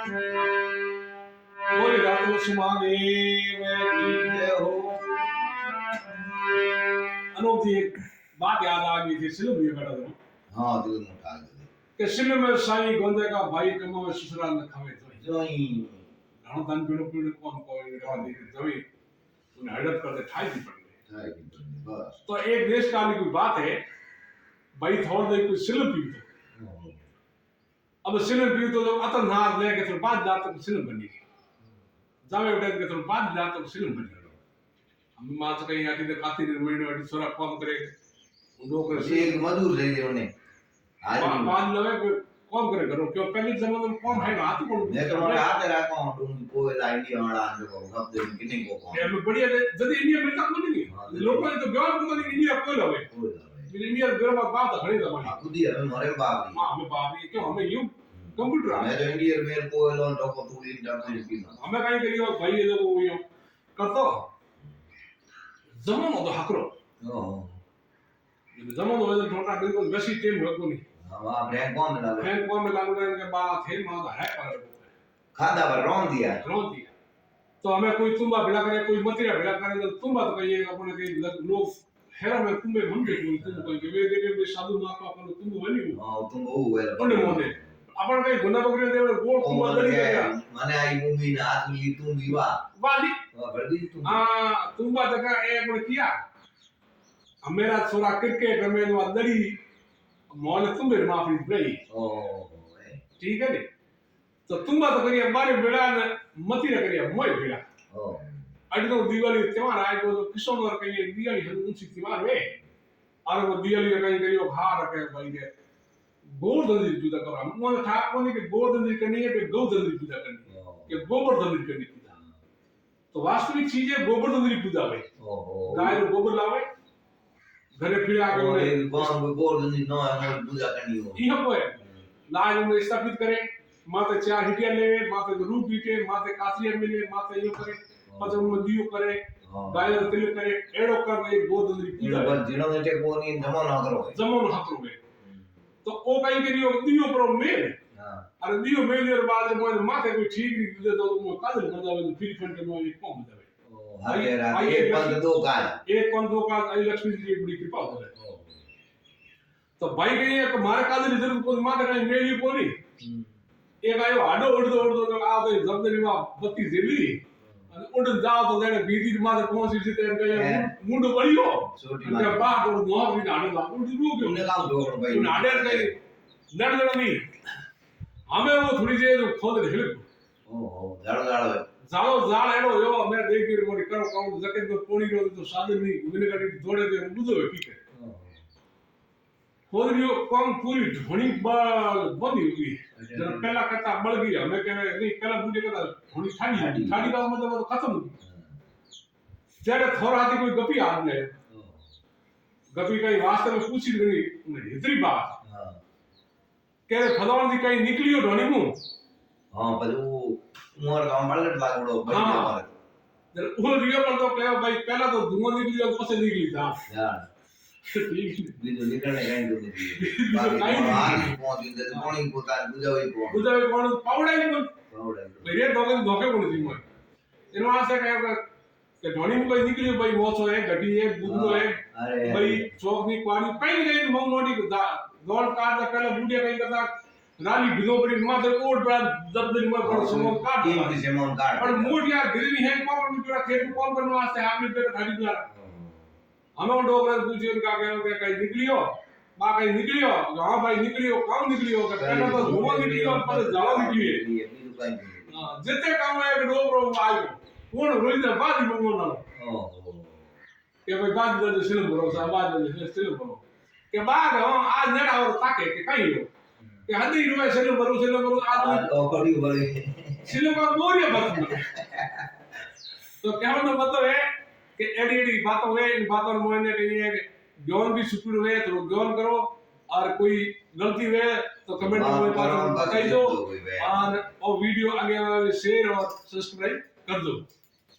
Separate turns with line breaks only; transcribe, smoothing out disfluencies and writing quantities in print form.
कोई रातों सुमाने में नींद हो। अनोख जी एक बात याद आ गई थी फिल्म में बैठा था
हाँ दिल मोटा गई
कि फिल्म में साईं गोंदे का भाई कमा में ससुराल न खावे
जोई
घणो धन पीड़ो पीड़ो कौन कोई रवादी जमी उन्हें हड़प करते ठाई दी पड़ने
बस
तो एक देश काल की कोई बात है भाई थोड़ दे कोई फिल्म पी तो अब फिल्म पी तो अतन नाद लेके तो बाद जाते फिल्म बनी जावे उठे के तो बाद जाते फिल्म बनी हम मां तो कहीं आती तो काती निर्मण वाली सोरा कौन करे लोग
एक मजदूर रही है उन्हें आज
बाद लवे कौन करे करो क्यों पहले जमाने में कौन है हाथ कौन
मैं तो वाले हाथ रखा हूं तुम कोई आइडिया वाला आने को अब दिन कितने को कौन
ये बढ़िया जदी इंडिया मिलता को नहीं लोग ने तो गांव को नहीं इंडिया को लवे इंडिया बेरो बात खड़ी जमाने
खुदी है हमारे बाप
हां हमें बाप ये क्यों हमें यू कंप्यूटर
मैं तो इंडिया में कोई लोन तो को पूरी इंटरनेट की
हमें कहीं करियो भाई ये तो वो करतो जमानो तो हकरो जमानो है थोड़ा बिल्कुल वैसी टीम हो को नहीं
हां आप रैंक कौन
में लागू रहने के बाद थे मां है पर
खादा पर रोन दिया
तो हमें कोई तुम्बा भिड़ा करे कोई मतिया भिड़ा करे तो तुम्बा तो कहिए अपने के लोग हेरा में तुम्बे मन के तुम कोई वे देवे साधु मां का अपन तुम बनी
हां तुम वो है
ओने मोने अपन कहीं गुना बकरी देवे गोल तुम्बा दड़ी गया
माने आई मूवी ना हाथ ली तुम विवा
वाली
बड़ी तुम
हां तुम्बा जगह ए अपन किया मेरा छोरा क्रिकेट में तो दड़ी मौल तुम्बे माफी ब्रई
ओ
ठीक है ने तो तुम्बा तो करिए बारे बेड़ा मती न करिए मोय बेड़ा
ओ
अड तो दिवाली त्योहार आए तो किशोर और कहिए दिवाली हम ऊंची त्योहार वे और वो दिवाली कहीं करियो खा रखे भाई के गोवर्धन जी पूजा करा मोने ठाक कोनी के गोवर्धन जी करनी है कि गौधन जी पूजा करनी है कि गोवर्धन जी करनी पूजा तो वास्तविक चीज है गोवर्धन जी पूजा भाई
ओहो
गाय रो गोबर लावे घरे फिर आके
उन्हें गोवर्धन जी नो है पूजा करनी हो
इहो को है लाज में स्थापित करे माते चार हिटिया लेवे माते रूप बीटे माते कासिया मिले माते यो करे पछम में दियो करे गाय तिल करे एड़ो कर एक गोवर्धन जी पूजा
पर जिनो ने टे कोनी जमा ना करो
जमन हाथ में तो ओ कहीं करियो दियो पर मेल
हां
अरे दियो मेल के बाद मोय माथे कोई ठीक नहीं दे तो मो काजल बजावे तो फिर फंड में एक कौन जावे
ओ हरे रात एक पंद दो का
आई लक्ष्मी जी की बड़ी कृपा हो है तो भाई कहीं एक मारे काजल जरूर को माथे कहीं मेली कोनी एक आयो आडो उड़दो तो आ तो जबदरी में बत्ती जली અને ઉડન જાવ તો તેને બીજી માથે પહોંચી છે તેમ કહે મુંડ બળ્યો
छोटी
અને બાર તો નોકરી આડે લાગુ દીધું કે
उन्हें काम दो भाई
ઉન આડે કઈ લડલડની અમે वो थोड़ी जे तो खोद ढेल
ओ जाड़ो
जाड़ो जाड़ एड़ो यो मैं देख के मोरी करो काउंट जके तो पोणी रो तो साधन नहीं उगने काटी जोड़े दे बुझो की के खोद रियो कम पूरी ढोणी बंदी हुई जरा पहला कथा बढ़ गई हमें कहवे नहीं पहला बुझे कथा ढोणी ठाड़ी ठाड़ी का मतलब तो खत्म जरे थोड़ा आती कोई गपी आ गए गपी कहीं वास्तव में पूछी नहीं इतनी बात कह फलवान जी कहीं निकलियो ढोणी मु
हां पर वो उमर गांव पलट लागड़ो भाई हमारे
जरा वो रियो पर तो कहे भाई पहला तो धुआं निकली और पसे निकली था
यार बीजो निकलने कहीं तो नहीं बाकी आज पहुंच गए तो मॉर्निंग को तार बुझावे
कौन पावड़ा ही कौन
पावड़ा
मेरे धोखे कोण थी मैं इनो आसे कहे के ढोणी में कोई निकलियो भाई मोछो है गड्डी है बुदलो है भाई चौक नी पानी कहीं नहीं मौ मोटी दौड़ कार दा पहले बूढ़े कहीं करता राली भिगो पड़ी माथे ओट बड़ा जबदरी में पर समोन काट
टीम से मन काट
पर मोट यार गिरनी है कौन में तेरा खेत कौन करने वास्ते आपने तेरे गाड़ी द्वारा हमें डोगरा पूछियो का कहे कहीं निकलियो बा कहीं निकलियो हां भाई निकलियो कौन निकलियो के पहले तो धुआं निकलियो पर जाला निकलिए हां जते काम है एक डोगरो आयो कौन रोई दे बाद मंगो ना ओहो के भाई बाद दे सिलम करो सा बाद दे सिलम करो के बाद आज नेड़ा और ताके के कहीं हो के हदी रुवे सिलम करो आज
ओ पड़ी बड़ी
सिलम का मोरिया बत तो कहने का मतलब है कि एडी बातों है इन बातों में मैंने कही है कि ज्ञान भी सुपुर हुए तो ज्ञान करो और कोई गलती हुए तो कमेंट में बताइए दो और वीडियो आगे शेयर और सब्सक्राइब कर दो।